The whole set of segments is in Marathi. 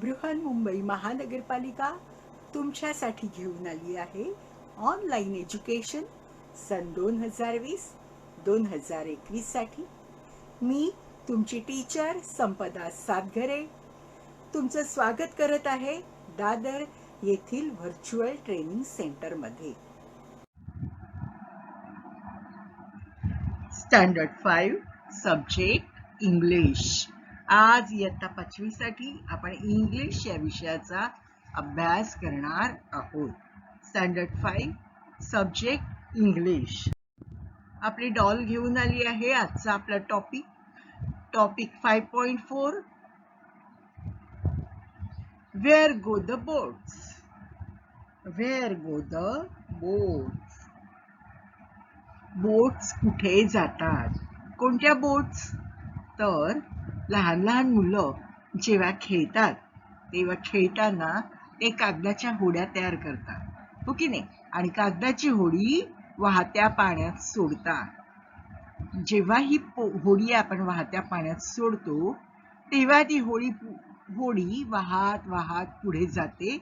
बृहन्मुंबई महानगरपालिका तुमच्यासाठी घेऊन आली आहे ऑनलाईन एज्युकेशन सन 2020-2021 साठी. मी तुमची टीचर संपदा सातघरे तुमचं स्वागत करत आहे दादर येथील व्हर्च्युअल ट्रेनिंग सेंटरमध्ये. Standard 5 subject English. आज इयत्ता 5वी साठी आपण इंग्लिश या विषयाचा अभ्यास करणार आहोत. Standard 5 subject English. आपली डॉल घेऊन आली आहे. आजचा आपला topic 5.4 where go the boats. Where go the boats. Boats कुठे जातात? कोणत्या बोट्स? तर लहान लहान मुलं जेव्हा खेळतात तेव्हा खेळताना ते कागदाच्या होड्या तयार करतात, हो की नाही? आणि कागदाची होडी वाहत्या पाण्यात सोडतात. जेव्हा ही होडी आपण वाहत्या पाण्यात सोडतो तेव्हा ती होडी वाहत वाहत पुढे जाते.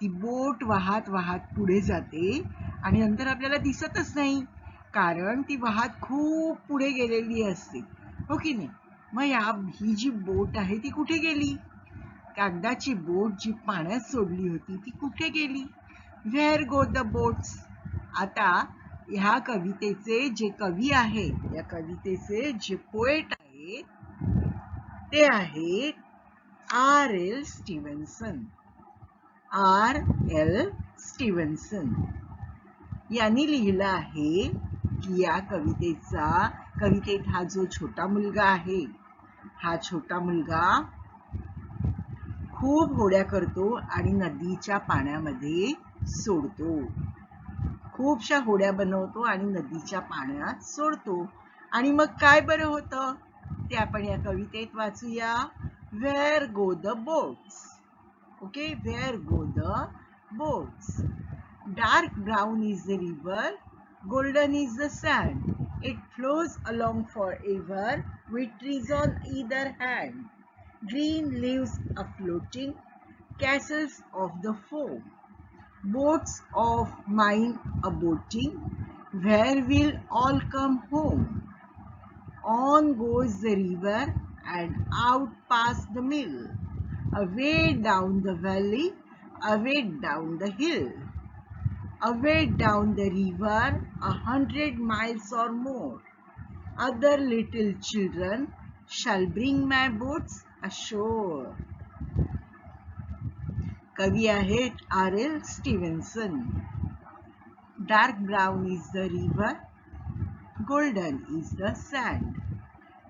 ती बोट वाहत वाहत पुढे जाते आणि नंतर आपल्याला दिसतच नाही, कारण ती वाहत खूप पुढे गेलेली असते, हो की नाही? मग ही जी बोट आहे ती कुठे गेली? कागदाची बोट जी पाण्यात सोडली होती ती कुठे गेली? Where go the boats. आता ह्या कवितेचे जे कवी आहेत, या कवितेचे जे पोएट आहेत ते आहेत R.L. स्टीव्हन्सन. R.L. स्टीव्हन्सन यांनी लिहिलं आहे की या कवितेत हा जो छोटा मुलगा आहे, हा छोटा मुलगा खूप होड्या करतो आणि नदीच्या पाण्यामध्ये सोडतो. खूपशा होड्या बनवतो आणि नदीच्या पाण्यात सोडतो. आणि मग काय बरं होतं ते आपण या कवितेत वाचूया. Where go the boats. Okay, where go the boats. Dark brown is the river, golden is the sand. It flows along forever with trees on either hand. Green leaves are floating, castles of the foam. Boats of mine a boating, where will all come home? On goes the river and out past the mill, away down the valley, away down the hill. Away down the river 100 miles or more. Other little children shall bring my boats ashore. कवी आहेत R.L. स्टीव्हन्सन. Dark brown is the river, golden is the sand.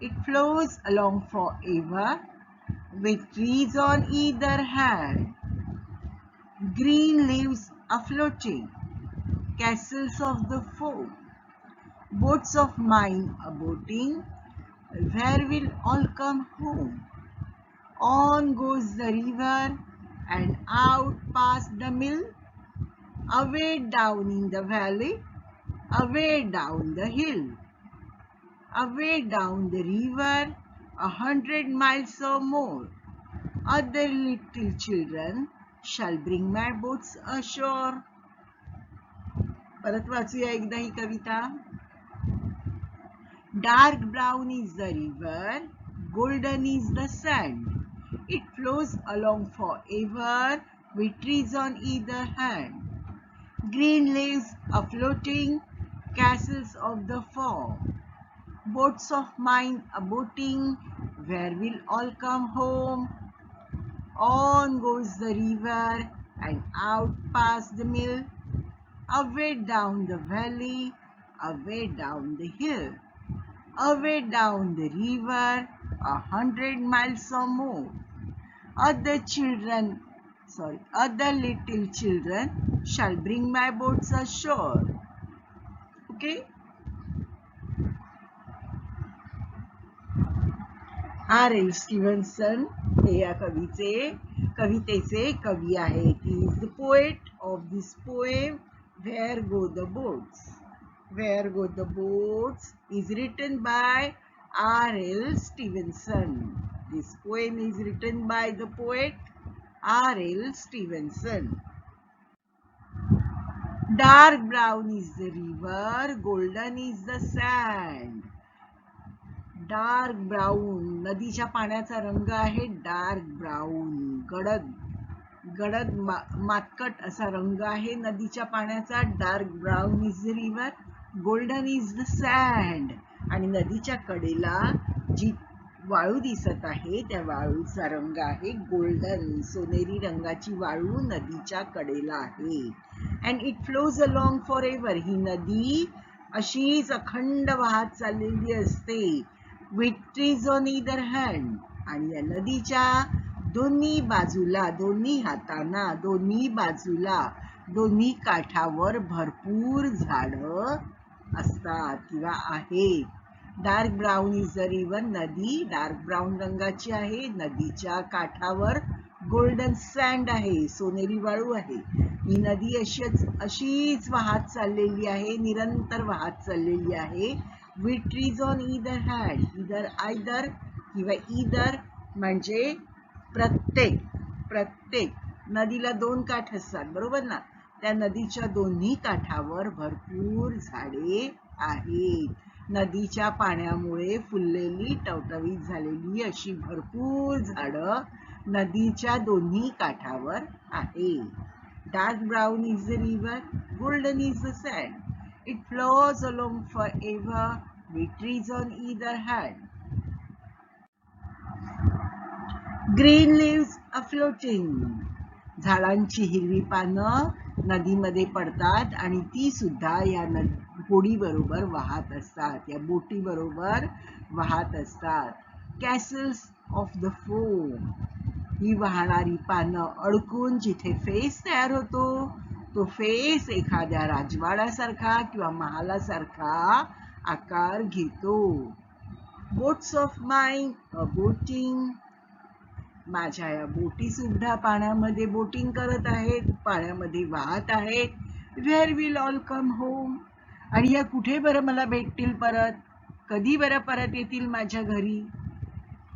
It flows along forever with trees on either hand. Green leaves are floating, castles of the foam. Boats of mine a boating, where will all come home? On goes the river and out past the mill, away down in the valley, away down the hill. Away down the river 100 miles or more. Other little children shall bring my boats ashore. परत वाचूया एकदा ही कविता. Dark brown is the river, golden is the sand. It flows along forever with trees on either hand. Green leaves are floating, castles of the foam. Boats of mine are boating, where will all come home? On goes the river and out past the mill, away down the valley, away down the hill. Away down the river 100 miles or more. Other little children shall bring my boats ashore. Okay? R.L. स्टीव्हन्सन हे या कवितेचे कवी आहेत. He is the poet of this poem, Where Go the Boats. Where Go the Boats is written by R.L. Stevenson. This poem is written by the poet R.L. Stevenson. Dark brown is the river, golden is the sand. Dark brown, नदीच्या पाण्याचा रंग आहे डार्क ब्राऊन. गडद गडद मातकट असा रंग आहे नदीच्या पाण्याचा. Dark brown is the river, golden is the sand. आणि नदीच्या कडेला जी वाळू दिसत आहे त्या वाळूचा रंग आहे गोल्डन, सोनेरी रंगाची वाळू नदीच्या कडेला आहे. And it flows along for ever, ही नदी अशीच अखंड वाहत चाललेली असते. With trees on either hand, आणि या नदीच्या दोन्ही बाजूला, दोन्ही हातांना, दोन्ही बाजूला, दोन्ही काठावर भरपूर झाडं असतात किंवा आहेत. Dark brown is the river, नदी डार्क ब्राऊन रंगाची आहे. नदीच्या काठावर गोल्डन सँड आहे, सोनेरी वाळू आहे. ही नदी अशीच वाहत चाललेली आहे, निरंतर वाहत चाललेली आहे. With trees on either hand, either किंवा ईदर म्हणजे प्रत्येक नदीला दोन काठ असतात, बरोबर ना. त्या नदीच्या दोन्ही काठावर भरपूर झाडे आहेत. नदीच्या पाण्यामुळे फुललेली, टवटवीत झालेली अशी भरपूर झाडं नदीच्या दोन्ही काठावर आहेत. Dark brown is the river, golden is the sand. It flows along forever with trees on either hand. Green leaves are floating. झाडांची हिरवी पानं नदीमध्ये पडतात आणि ती सुद्धा या होडी बरोबर वाहत असतात, या बोटी बरोबर वाहत असतात. Castles of the foam, ही वाहणारी पानं अडकून जिथे फेस तयार होतो तो फेस एखाद्या राजवाड्यासारखा किंवा महालासारखा आकार घेतो. बोट्स ऑफ माईन अ बोटिंग, माझ्या या बोटी सुद्धा पाण्यामध्ये बोटिंग करत आहेत, पाण्यामध्ये वाहत आहेत. Where will all come home, आणि या कुठे बरं मला भेटतील परत, कधी बरं परत येतील माझ्या घरी.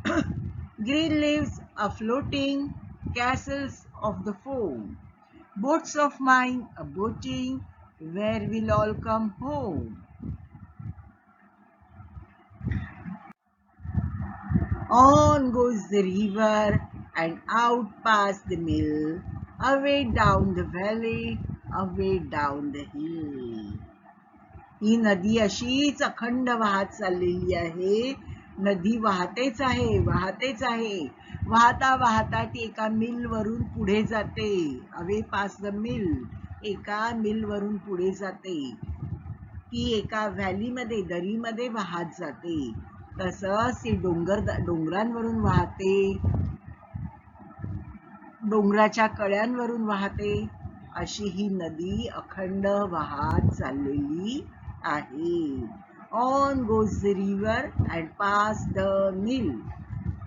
Green leaves a floating, castles of the foam, boats of mine a boating, where will all come home. On goes the river and out past the mill, away down the valley, away down the hill. ही नदी अशीच अखंड वाहत चाललेली आहे. नदी वाहतेच आहे. वाहता वाहता ती एका मिल वरून पुढे जाते. अवे पास द मिल, एका मिल वरून पुढे जाते. ती एका व्हॅलीमध्ये, दरीमध्ये वाहत जाते. तसंच ती डोंगरांवरून वाहते, डोंगराच्या कड्यांवरून वाहते. अशी ही नदी अखंड वाहत चाललेली आहे. On goes the river and pass the mill,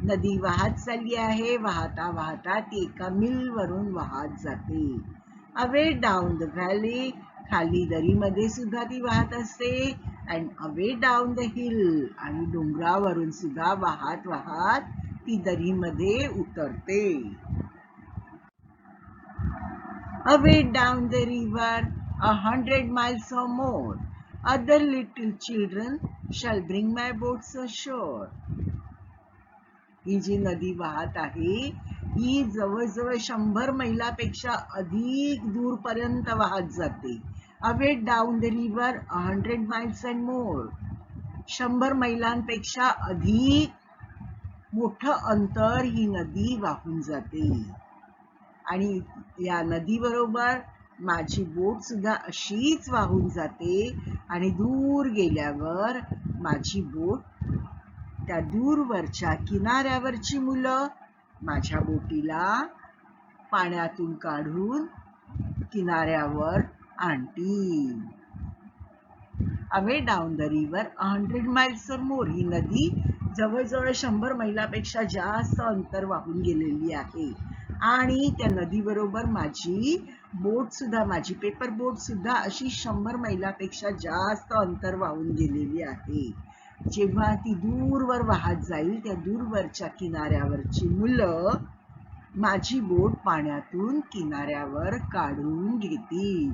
नदी वाहत चालली आहे. वाहता वाहता ती एका मिल वरून वाहत जाते. अवे डाऊन द व्हॅली, खाली दरीमध्ये सुद्धा ती वाहत असते. And away down the hill, आणि डोंगरावरून सुद्धा वाहत वाहत ती दरीमध्ये उतरते. Away down the river 100 miles or more, other little children shall bring my boats ashore. ही जी नदी वाहत आहे ही जवळजवळ 100 मैलापेक्षा अधिक दूरपर्यंत वाहत जाते. Away down the river 100 miles and more, 100 मैलांपेक्षा अधिक मोठं अंतर ही नदी वाहून जाते. आणि या नदी बरोबर माझी बोट सुद्धा अशीच वाहून जाते. आणि दूर गेल्यावर माझी बोट, त्या दूरवरच्या किनाऱ्यावरची मुलं माझ्या बोटीला पाण्यातून काढून किनाऱ्यावर आणतील. Away down the river 100 miles or more, ही नदी जवळजवळ 100 मैलापेक्षा जास्त अंतर वाहून गेलेली आहे. आणि त्या नदी बरोबर माझी बोट सुद्धा, माझी पेपर बोट सुद्धा अशी 100 मैलापेक्षा जास्त अंतर वाहून गेलेली आहे. जेव्हा ती दूरवर वाहत जाईल त्या दूरवरच्या किनाऱ्यावरची मुलं माझी बोट पाण्यातून किनाऱ्यावर काढून घेतील.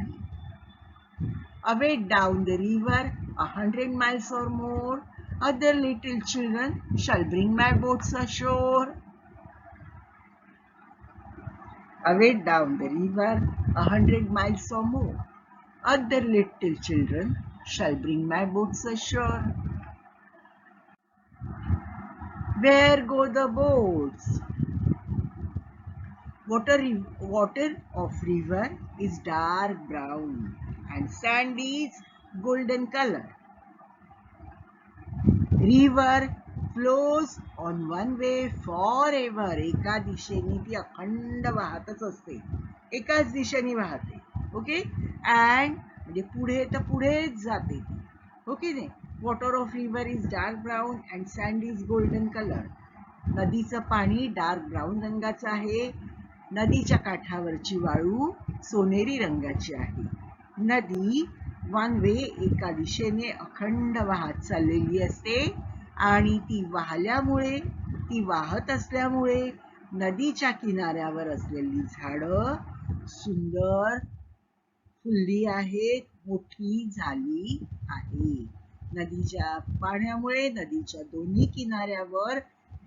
Away down the river 100 miles or more, other little children shall bring my boats ashore. Away down the river 100 miles or more, other little children shall bring my boats ashore. Where go the boats? Water of river is dark brown and sand is golden color. River flows on one way forever. एका दिशेने ती अखंड वाहतच असते. एकाच दिशेने वाहते. ओके अँड म्हणजे पुढे तर पुढेच जाते. ओके नाही. Water of river is dark brown and sand is golden colour. नदीचं पाणी डार्क ब्राऊन रंगाचं आहे. नदीच्या काठावरची वाळू सोनेरी रंगाची आहे. नदी वन वे एका दिशेने अखंड वाहत चाललेली असते आणि ती वाहल्यामुळे ती वाहत असल्यामुळे नदीच्या किनाऱ्यावर असलेली झाडं सुंदर फुलली आहेत, मोठी झाली आहे. नदीच्या पाण्यामुळे नदीच्या दोन्ही किनाऱ्यावर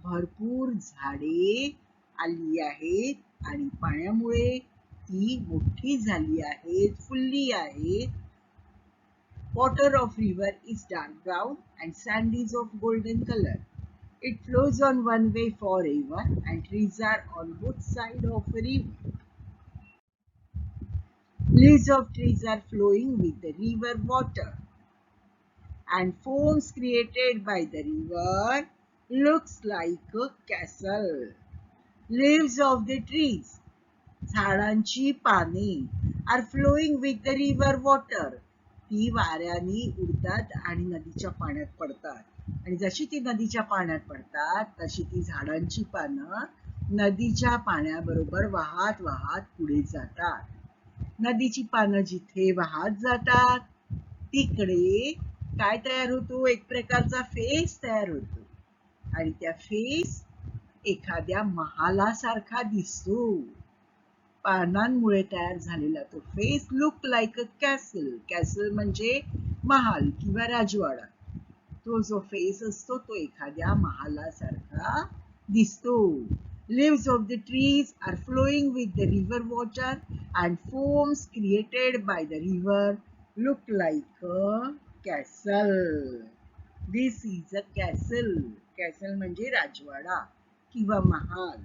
भरपूर झाडे आली आहेत आणि पाण्यामुळे ती मोठी झाली आहेत, फुलली आहेत. Water of river is dark brown and sand is of golden color. It flows on one way forever and trees are on both sides of a river. Leaves of trees are flowing with the river water and foams created by the river looks like a castle. Leaves of the trees, झाडांची पाने are flowing with the river water. ती वाऱ्याने उडतात आणि नदीच्या पाण्यात पडतात आणि जशी ती नदीच्या पाण्यात पडतात तशी ती झाडांची पानं नदीच्या पाण्याबरोबर वाहत वाहत पुढे जातात. नदीची पानं जिथे वाहत जातात तिकडे काय तयार होतो? एक प्रकारचा फेस तयार होतो आणि त्या फेस एखाद्या महालासारखा दिसतो. पानांमुळे तयार झालेला तो face look like a castle. Castle म्हणजे महाल किंवा राजवाडा. तो जो फेस असतो तो एखाद्या महालासारखा दिसतो. Leaves of the trees are flowing with the river water and foams created by the river look like a castle. This is a castle. Castle म्हणजे राजवाडा किंवा महाल.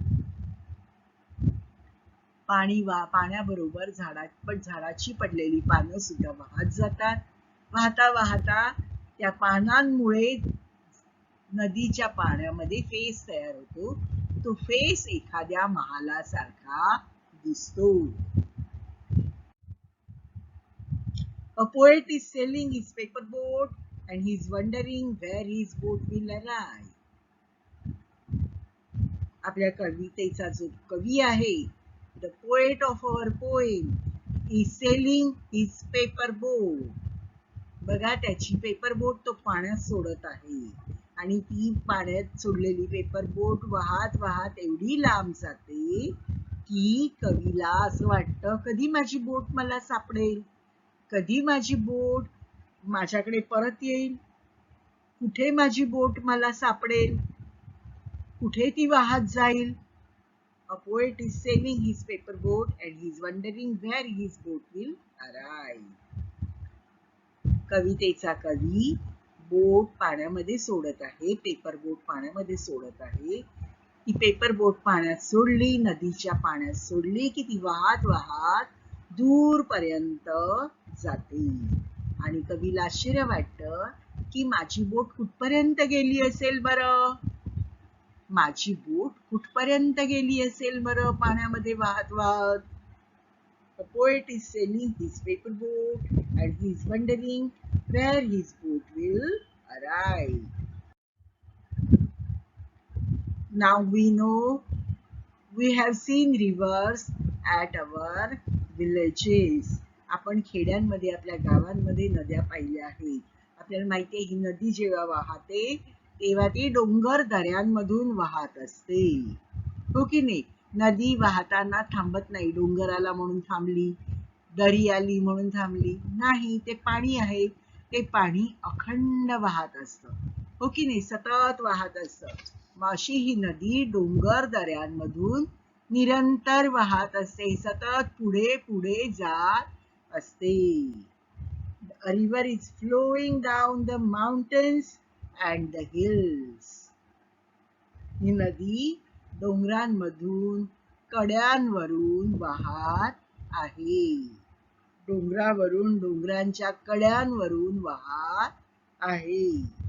पाण्याबरोबर झाडाची पडलेली पानं सुद्धा वाहत जातात. वाहता वाहता त्या पानांमुळे नदीच्या पाण्यामध्ये फेस तयार होतो. तो फेस एखाद्या महालासारखा दिसतो. A poet is sailing his paper boat and he is wondering where his boat will arrive. आपल्या कवितेचा जो कवी आहे, the poet of our poem is sailing his paper boat. बघा त्याची पेपर बोट तो पाण्यात सोडत आहे आणि ती पाण्यात सोडलेली पेपर बोट वाहत वाहत एवढी लांब जाते की कवीला असं वाटतं कधी माझी बोट मला सापडेल, कधी माझी बोट माझ्याकडे परत येईल, कुठे माझी बोट मला सापडेल, कुठे ती वाहत जाईल. A poet is sailing his paper boat and he is wondering where his boat will arrive. कवितेचा कवी बोट पाण्यामध्ये सोडत आहे, पेपर बोट पाण्यामध्ये सोडत आहे. ती पेपर बोट पाण्यात सोडली, नदीच्या पाण्यात सोडली की ती वाहत वाहत दूरपर्यंत जाते आणि कवीला आश्चर्य वाटतं की माझी बोट कुठपर्यंत गेली असेल बरं, माझी बोट कुठपर्यंत गेली असेल बरं पाण्यामध्ये वाहत वाहत. The poet is sailing his paper boat and he is wondering where his boat will arrive. Now we know we have seen rivers at our villages. आपण खेड्यांमध्ये आपल्या गावांमध्ये नद्या पाहिल्या आहेत. आपल्याला माहिती आहे ही नदी जेव्हा वाहते तेव्हा ती डोंगर दऱ्यांमधून वाहत असते, हो की नाही? नदी वाहताना थांबत नाही, डोंगर आला म्हणून थांबली, दरी आली म्हणून थांबली नाही. ते पाणी आहे, ते पाणी अखंड वाहत असतं, हो की नाही? सतत वाहत असतं. मग अशी ही नदी डोंगर दऱ्यांमधून निरंतर वाहत असते, सतत पुढे पुढे जात असते. A river is flowing down the mountains and the hills. ही नदी डोंगरांमधून कड्यांवरून वाहत आहे, डोंगरावरून डोंगरांच्या कड्यांवरून वाहत आहे.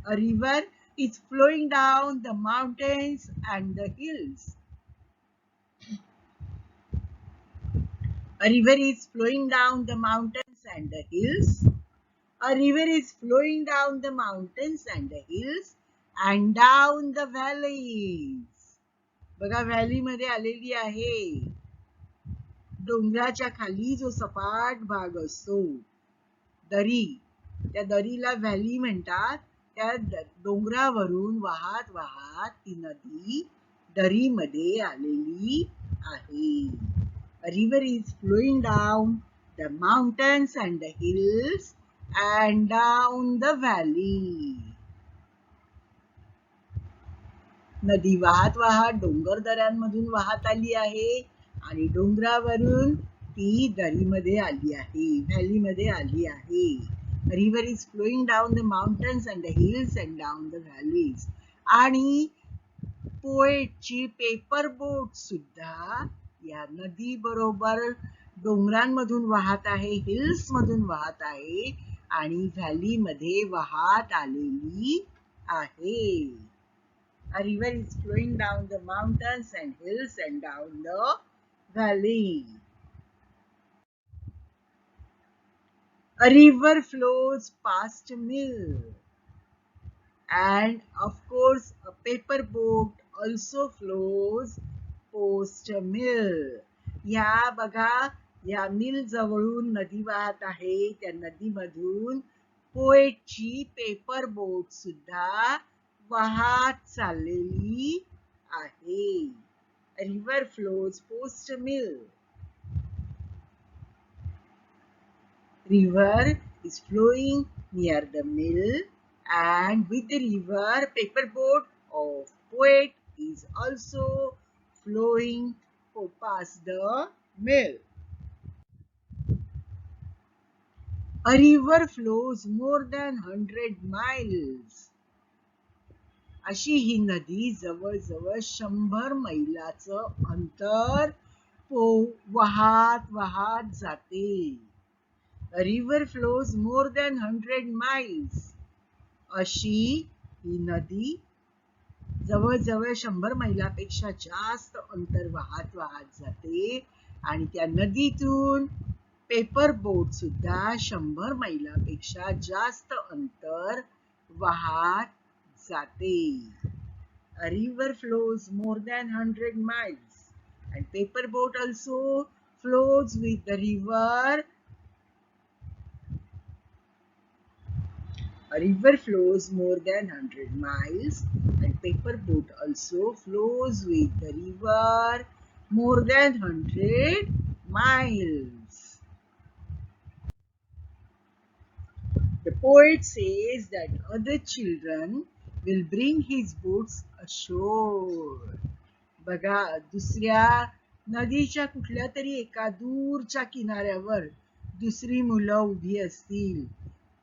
A river is flowing down the mountains and the hills. A river is flowing down the mountains and the hills. A river is flowing down the mountains and the hills and down the valleys. बघा व्हॅली मध्ये आलेली आहे. डोंगराच्या खाली जो सपाट भाग असतो, दरी, त्या दरीला व्हॅली म्हणतात. त्या डोंगरावरून वाहत वाहत ती नदी दरीमध्ये आलेली आहे. A river is flowing down the mountains and the hills and down the valley. नदी वाहत वाहत डोंगर दऱ्यांमधून वाहत आली आहे आणि डोंगरावरून ती दरीमध्ये आली आहे, व्हॅलीमध्ये आली आहे. River is flowing down the mountains and the hills and down the valleys. आणि पोएटची पेपर बोट सुद्धा या नदी बरोबर डोंगरांमधून वाहत आहे, हिल्स मधून वाहत आहे आणि व्हॅली मध्ये वाहत आलेली आहे. A river is flowing down the mountains and hills and down the valley. A river flows past a mill, and of course a paper boat also flows past a mill. या बघा, या मिल जवळून नदी वाहत आहे, त्या नदीमधून पोएटची पेपर बोट सुद्धा वाहत चाललेली आहे. A river flows past a mill. River is flowing near the mill, and with the river, paper boat of poet is also flowing past the mill. A river flows more than 100 miles. अशी ही नदी जवळजवळ 100 मैलाचं अंतर वाहत वाहत जाते. A river flows more than 100 miles. अशी ही नदी जवळजवळ 100 मैलापेक्षा जास्त अंतर वाहत वाहत जाते आणि त्या नदीतून पेपर बोट सुद्धा 100 मैलापेक्षा जास्त अंतर वाहत जाते. A river flows more than 100 miles and paper boat also flows with the river. A river flows more than 100 miles and paper boat also flows with the river more than 100 miles. The poet says that other children will bring his boats ashore. बघा, दुसऱ्या नदीच्या कुठल्या तरी एका दूरच्या किनाऱ्यावर दुसरी मुलं उभी असतील.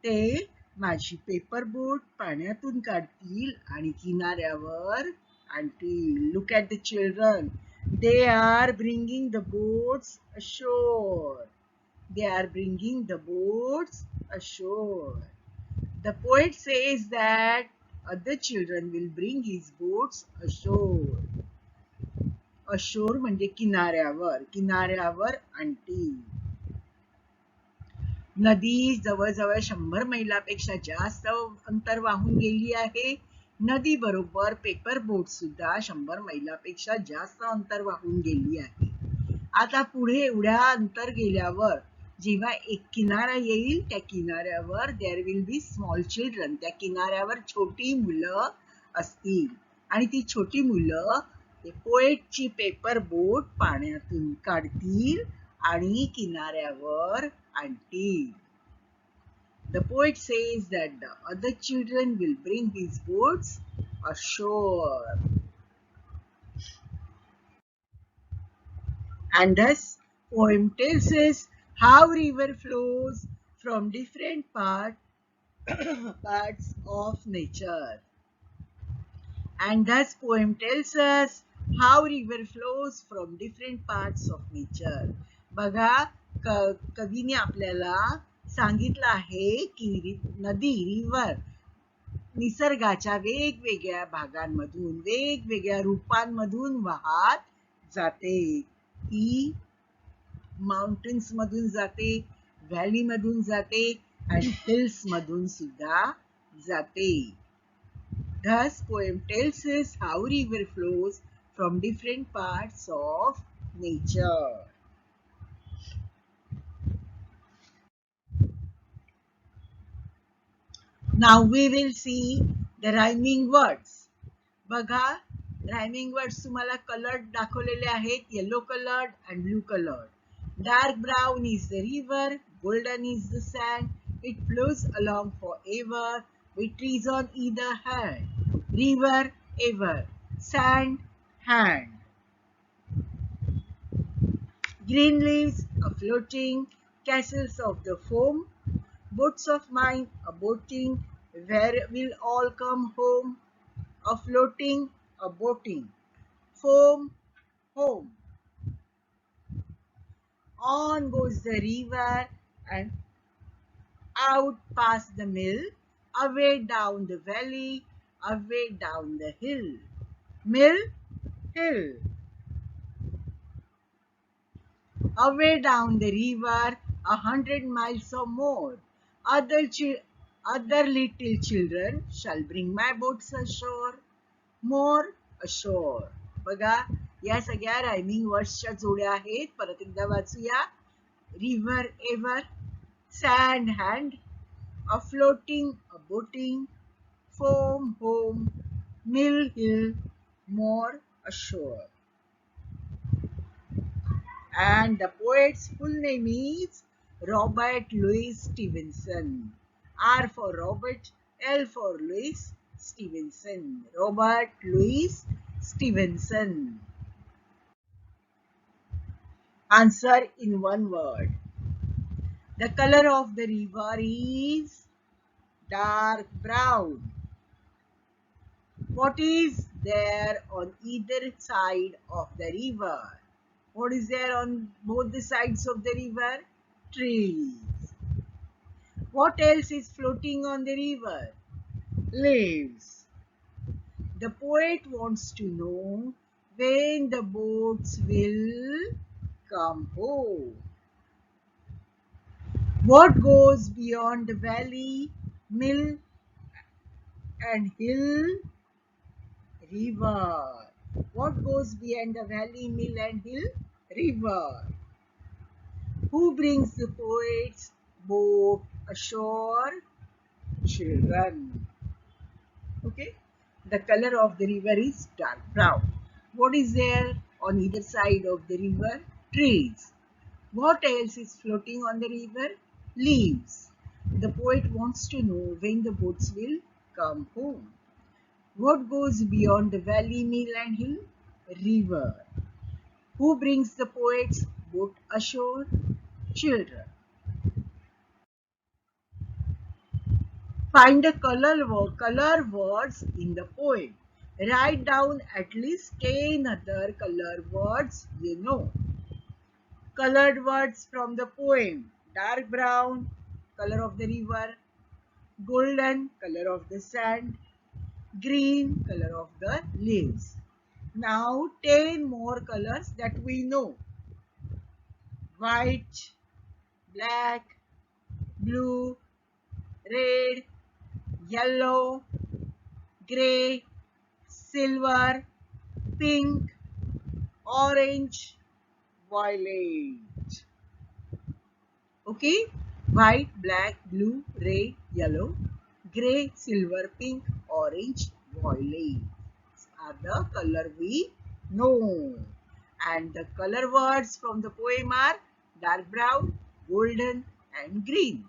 ते माझी पेपर बोट पाण्यातून काढतील आणि किनाऱ्यावर आणतील. Look at the children. They are bringing the boats ashore. They are bringing the boats ashore. The poet says that other children will bring his boats ashore. Ashore म्हणजे किनाऱ्यावर, किनाऱ्यावर आणतील. नदी जवळजवळ 100 मैलापेक्षा जास्त अंतर वाहून गेली आहे. नदी बरोबर पेपर बोट सुद्धा 100 मैलापेक्षा जास्त अंतर वाहून गेली आहे. आता पुढे एवढ्या अंतर गेल्यावर जेव्हा एक किनारा येईल त्या किनाऱ्यावर there will be small children, त्या किनाऱ्यावर छोटी मुलं असतील आणि ती छोटी मुलं ते पोएटची पेपर बोट पाण्यातून काढतील आणि किनाऱ्यावर आणतील. The poet says that the other children will bring these boats ashore. And thus, poem tells us how river flows from different parts of nature. And thus, poem tells us how river flows from different parts of nature. बघा, कवीने आपल्याला सांगितलं आहे की नदी, रिव्हर निसर्गाच्या वेगवेगळ्या भागांमधून, वेगवेगळ्या रूपांमधून वाहत जाते. ती माउंटेन्स मधून जाते, व्हॅली मधून जाते आणि हिल्स मधून सुद्धा जाते. Thus, poem tells us how river flows from different parts of nature. Now we will see the rhyming words. बघा, rhyming words तुम्हाला colored दाखवलेले आहेत, yellow colored and blue colored. Dark brown is the river, golden is the sand. It flows along forever with trees on either hand. River, ever. Sand, hand. Green leaves, a floating. Castles of the foam. Boats of mine, a boating. Where will all come home? A floating, a boating. Foam, home. On goes the river and out past the mill, away down the valley, away down the hill. Mill, hill. Away down the river, 100 miles or more. Other little children shall bring my boats ashore. More ashore. बघा, या सगळ्या रायमिंग वर्ड्सच्या जोड्या आहेत. परत एकदा वाचूया. River, ever. Sand, hand. A floating, a boating. Foam, home. Mill, hill. More ashore. And the poet's full name is Robert Louis Stevenson. R for Robert, L for Louis Stevenson. Robert Louis Stevenson. Answer in one word. The color of the river is dark brown. What is there on either side of the river? What is there on both the sides of the river? Trees. What else is floating on the river? Leaves. The poet wants to know when the boats will come home. What goes beyond the valley, mill and hill? River. What goes beyond the valley, mill and hill? River. Who brings the poet's boat ashore? Children. Okay. The color of the river is dark brown. What is there on either side of the river? Trees. What else is floating on the river? Leaves. The poet wants to know when the boats will come home. What goes beyond the valley, mill and hill? River. Who brings the poet's boat ashore? Children. Find the color words in the poem. Write down at least 10 other color words you know. Colored words from the poem. Dark brown, color of the river. Golden, color of the sand. Green, color of the leaves. Now 10 more colors that we know. White, black, blue, red, yellow, grey, silver, pink, orange, violet. Okay, white, black, blue, red, yellow, gray, silver, pink, orange, violet are the color we know. And the color words from the poem are dark brown, golden, and green.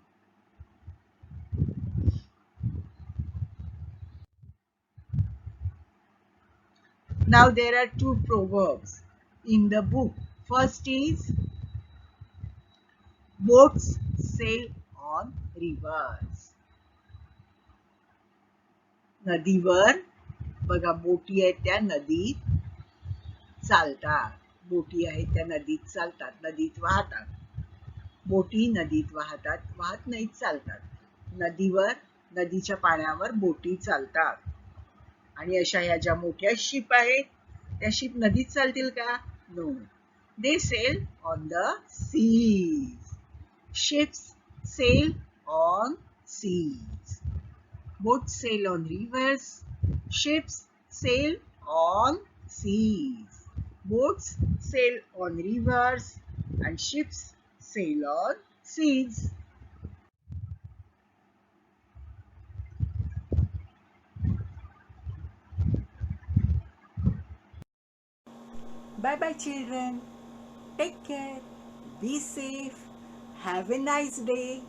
Now there are two proverbs in the book. First is boats sail on rivers. नदीवर बघा बोटी आहेत त्या नदीत चालतात. बोटी आहेत त्या नदीत चालतात, नदीत वाहतात. बोटी नदीत वाहतात, वाहत नाहीत, चालतात. नदीवर, नदीच्या पाण्यावर बोटी चालतात. आणि अशा ह्या ज्या मोठ्या शिप आहेत त्या शिप नदीत चालतील का? No. They sail on the seas. Ships sail on seas. Boats sail on rivers. Ships sail on seas. Boats sail on rivers and ships sail on seas. Bye bye, children. Take care. Be safe. Have a nice day.